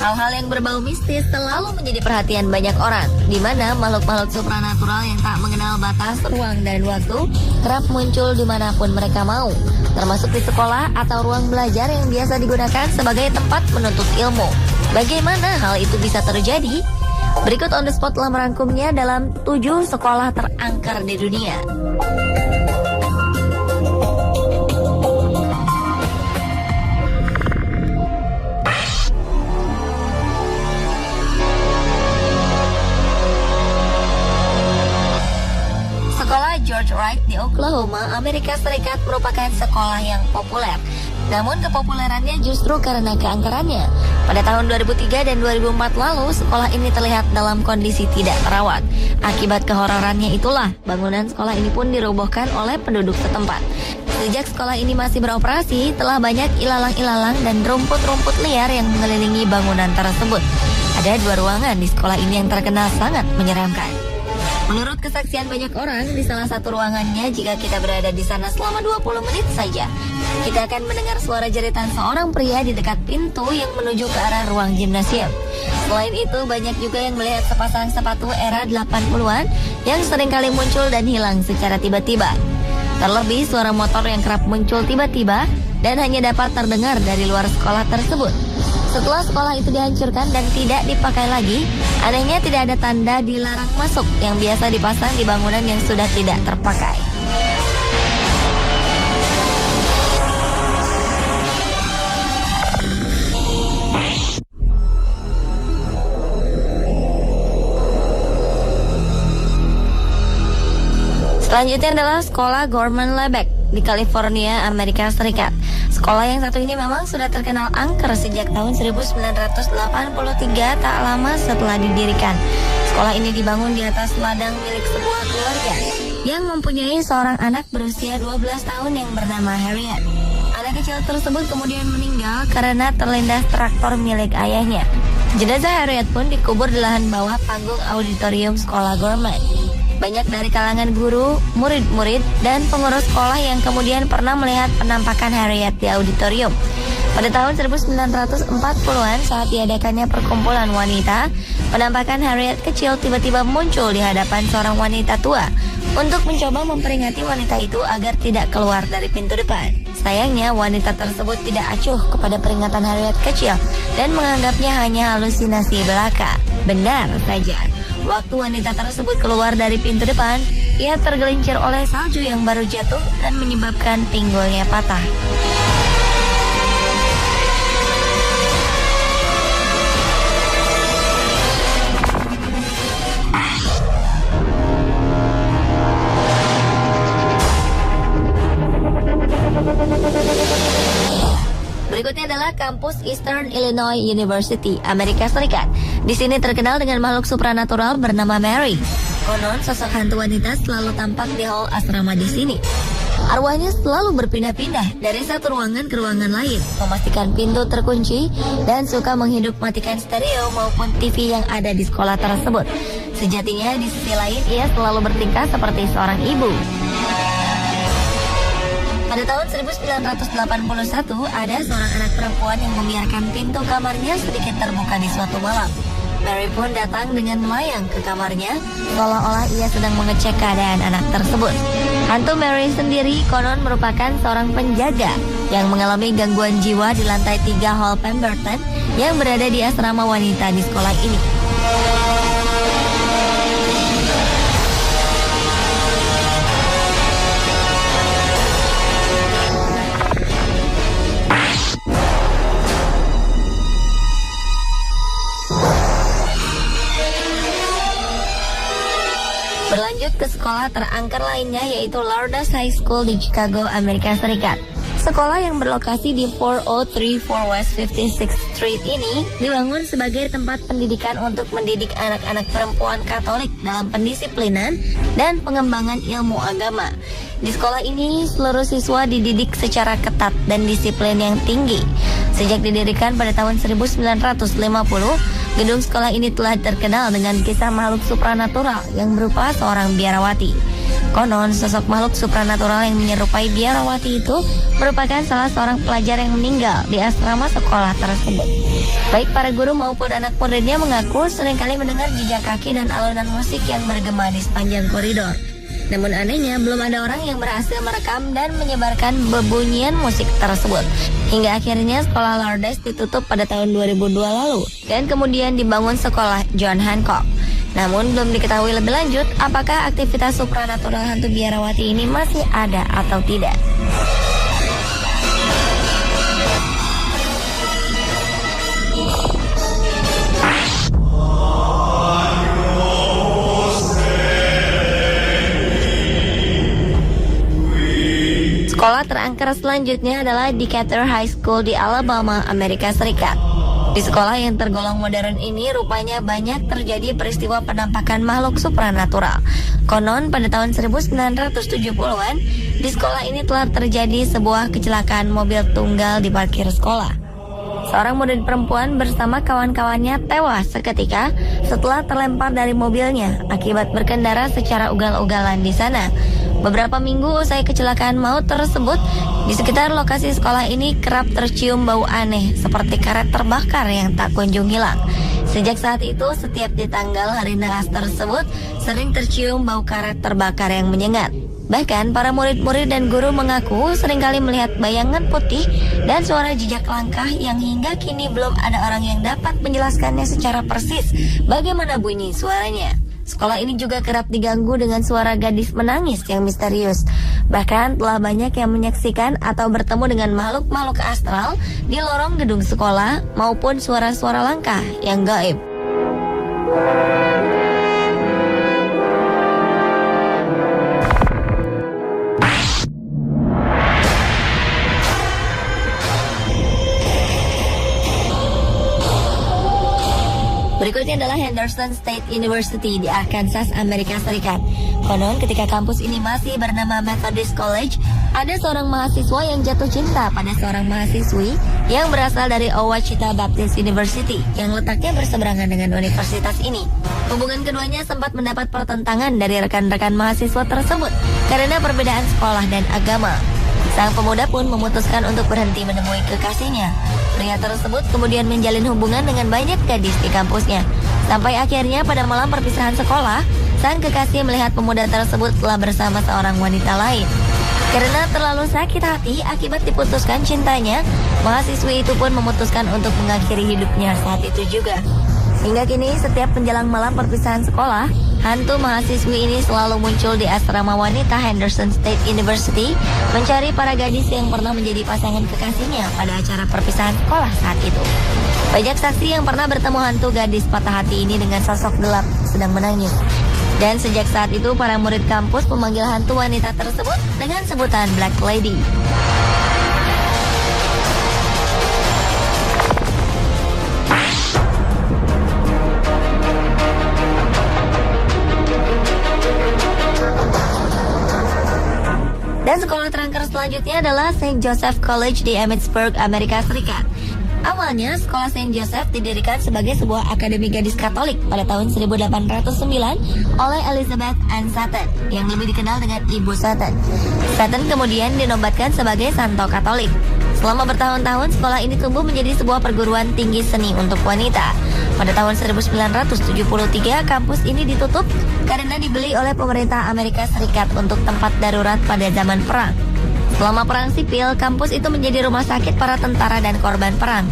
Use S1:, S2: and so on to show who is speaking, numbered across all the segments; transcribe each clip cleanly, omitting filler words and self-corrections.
S1: Hal-hal yang berbau mistis selalu menjadi perhatian banyak orang, di mana makhluk-makhluk supranatural yang tak mengenal batas, ruang, dan waktu kerap muncul dimanapun mereka mau, termasuk di sekolah atau ruang belajar yang biasa digunakan sebagai tempat menuntut ilmu. Bagaimana hal itu bisa terjadi? Berikut On The Spot telah merangkumnya dalam 7 sekolah terangker di dunia. Sekolah George Wright di Oklahoma, Amerika Serikat merupakan sekolah yang populer. Namun kepopulerannya justru karena keangkerannya. Pada tahun 2003 dan 2004 lalu, sekolah ini terlihat dalam kondisi tidak terawat. Akibat kehororannya itulah, bangunan sekolah ini pun dirobohkan oleh penduduk setempat. Sejak sekolah ini masih beroperasi, telah banyak ilalang-ilalang dan rumput-rumput liar yang mengelilingi bangunan tersebut. Ada 2 ruangan di sekolah ini yang terkenal sangat menyeramkan. Menurut kesaksian banyak orang, di salah satu ruangannya, jika kita berada di sana selama 20 menit saja, kita akan mendengar suara jeritan seorang pria di dekat pintu yang menuju ke arah ruang gimnasium. Selain itu, banyak juga yang melihat sepasang sepatu era 80-an yang seringkali muncul dan hilang secara tiba-tiba. Terlebih, suara motor yang kerap muncul tiba-tiba dan hanya dapat terdengar dari luar sekolah tersebut. Setelah sekolah itu dihancurkan dan tidak dipakai lagi, anehnya tidak ada tanda dilarang masuk yang biasa dipasang di bangunan yang sudah tidak terpakai. Selanjutnya adalah sekolah Gorman Lebeck di California, Amerika Serikat. Sekolah yang satu ini memang sudah terkenal angker sejak tahun 1983, tak lama setelah didirikan. Sekolah ini dibangun di atas ladang milik sebuah keluarga yang mempunyai seorang anak berusia 12 tahun yang bernama Harriet. Anak kecil tersebut kemudian meninggal karena terlindas traktor milik ayahnya. Jenazah Harriet pun dikubur di lahan bawah panggung auditorium sekolah Gorman. Banyak dari kalangan guru, murid-murid, dan pengurus sekolah yang kemudian pernah melihat penampakan Harriet di auditorium. Pada tahun 1940-an, saat diadakannya perkumpulan wanita, penampakan Harriet kecil tiba-tiba muncul di hadapan seorang wanita tua untuk mencoba memperingati wanita itu agar tidak keluar dari pintu depan. Sayangnya, wanita tersebut tidak acuh kepada peringatan Harriet kecil dan menganggapnya hanya halusinasi belaka. Benar saja. Waktu wanita tersebut keluar dari pintu depan, ia tergelincir oleh salju yang baru jatuh dan menyebabkan pinggulnya patah. Berikutnya adalah kampus Eastern Illinois University, Amerika Serikat. Di sini terkenal dengan makhluk supranatural bernama Mary. Konon, sosok hantu wanita selalu tampak di hall asrama di sini. Arwahnya selalu berpindah-pindah dari satu ruangan ke ruangan lain, memastikan pintu terkunci, dan suka menghidup-matikan stereo maupun TV yang ada di sekolah tersebut. Sejatinya, di sisi lain, ia selalu bertingkah seperti seorang ibu. Pada tahun 1981, ada seorang anak perempuan yang membiarkan pintu kamarnya sedikit terbuka di suatu malam. Mary pun datang dengan melayang ke kamarnya, seolah-olah ia sedang mengecek keadaan anak tersebut. Hantu Mary sendiri konon merupakan seorang penjaga yang mengalami gangguan jiwa di lantai 3 Hall Pemberton yang berada di asrama wanita di sekolah ini. Berlanjut ke sekolah terangker lainnya, yaitu Lourdes High School di Chicago, Amerika Serikat. Sekolah yang berlokasi di 4034 West 56th Street ini dibangun sebagai tempat pendidikan untuk mendidik anak-anak perempuan Katolik dalam pendisiplinan dan pengembangan ilmu agama. Di sekolah ini, seluruh siswa dididik secara ketat dan disiplin yang tinggi. Sejak didirikan pada tahun 1950, gedung sekolah ini telah terkenal dengan kisah makhluk supranatural yang berupa seorang biarawati. Konon, sosok makhluk supranatural yang menyerupai biarawati itu merupakan salah seorang pelajar yang meninggal di asrama sekolah tersebut. Baik para guru maupun anak muridnya mengaku seringkali mendengar jejak kaki dan alunan musik yang bergema di sepanjang koridor. Namun anehnya, belum ada orang yang berhasil merekam dan menyebarkan bebunyian musik tersebut. Hingga akhirnya sekolah Lourdes ditutup pada tahun 2002 lalu dan kemudian dibangun sekolah John Hancock. Namun belum diketahui lebih lanjut apakah aktivitas supranatural hantu biarawati ini masih ada atau tidak. Sekolah terangker selanjutnya adalah Decatur High School di Alabama, Amerika Serikat. Di sekolah yang tergolong modern ini rupanya banyak terjadi peristiwa penampakan makhluk supranatural. Konon pada tahun 1970-an, di sekolah ini telah terjadi sebuah kecelakaan mobil tunggal di parkir sekolah. Seorang murid perempuan bersama kawan-kawannya tewas seketika setelah terlempar dari mobilnya akibat berkendara secara ugal-ugalan di sana. Beberapa minggu usai kecelakaan maut tersebut, di sekitar lokasi sekolah ini kerap tercium bau aneh seperti karet terbakar yang tak kunjung hilang. Sejak saat itu, setiap di tanggal hari naas tersebut, sering tercium bau karet terbakar yang menyengat. Bahkan para murid-murid dan guru mengaku seringkali melihat bayangan putih dan suara jejak langkah yang hingga kini belum ada orang yang dapat menjelaskannya secara persis bagaimana bunyi suaranya. Sekolah ini juga kerap diganggu dengan suara gadis menangis yang misterius. Bahkan telah banyak yang menyaksikan atau bertemu dengan makhluk-makhluk astral di lorong gedung sekolah maupun suara-suara langkah yang gaib. Berikutnya adalah Henderson State University di Arkansas, Amerika Serikat. Konon ketika kampus ini masih bernama Methodist College, ada seorang mahasiswa yang jatuh cinta pada seorang mahasiswi yang berasal dari Ouachita Baptist University yang letaknya berseberangan dengan universitas ini. Hubungan keduanya sempat mendapat pertentangan dari rekan-rekan mahasiswa tersebut karena perbedaan sekolah dan agama. Sang pemuda pun memutuskan untuk berhenti menemui kekasihnya. Pria tersebut kemudian menjalin hubungan dengan banyak gadis di kampusnya. Sampai akhirnya pada malam perpisahan sekolah, sang kekasih melihat pemuda tersebut telah bersama seorang wanita lain. Karena terlalu sakit hati akibat diputuskan cintanya, mahasiswi itu pun memutuskan untuk mengakhiri hidupnya saat itu juga. Hingga kini setiap menjelang malam perpisahan sekolah, hantu mahasiswi ini selalu muncul di asrama wanita Henderson State University mencari para gadis yang pernah menjadi pasangan kekasihnya pada acara perpisahan sekolah saat itu. Banyak saksi yang pernah bertemu hantu gadis patah hati ini dengan sosok gelap sedang menangis. Dan sejak saat itu para murid kampus memanggil hantu wanita tersebut dengan sebutan Black Lady. Dan sekolah terangker selanjutnya adalah St. Joseph College di Emmitsburg, Amerika Serikat. Awalnya, sekolah St. Joseph didirikan sebagai sebuah akademi gadis Katolik pada tahun 1809 oleh Elizabeth Ann Sutton, yang lebih dikenal dengan Ibu Sutton. Sutton kemudian dinobatkan sebagai Santo Katolik. Selama bertahun-tahun, sekolah ini tumbuh menjadi sebuah perguruan tinggi seni untuk wanita. Pada tahun 1973, kampus ini ditutup karena dibeli oleh pemerintah Amerika Serikat untuk tempat darurat pada zaman perang. Selama perang sipil, kampus itu menjadi rumah sakit para tentara dan korban perang.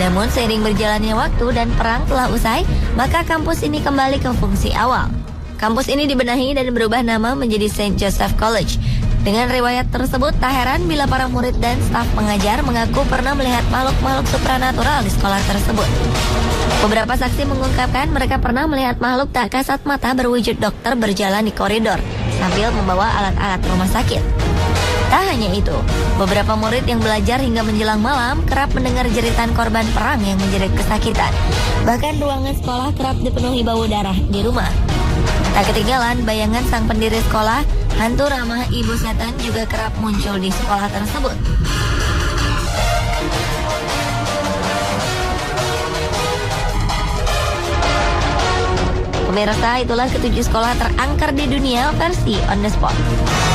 S1: Namun seiring berjalannya waktu dan perang telah usai, maka kampus ini kembali ke fungsi awal. Kampus ini dibenahi dan berubah nama menjadi St. Joseph College. Dengan riwayat tersebut, tak heran bila para murid dan staf pengajar mengaku pernah melihat makhluk-makhluk supranatural di sekolah tersebut. Beberapa saksi mengungkapkan mereka pernah melihat makhluk tak kasat mata berwujud dokter berjalan di koridor sambil membawa alat-alat rumah sakit. Tak hanya itu, beberapa murid yang belajar hingga menjelang malam kerap mendengar jeritan korban perang yang menjerit kesakitan. Bahkan ruangan sekolah kerap dipenuhi bau darah di rumah. Tak ketinggalan bayangan sang pendiri sekolah, hantu ramah Ibu Sutton juga kerap muncul di sekolah tersebut. Pemirsa, itulah ketujuh sekolah terangker di dunia versi On The Spot.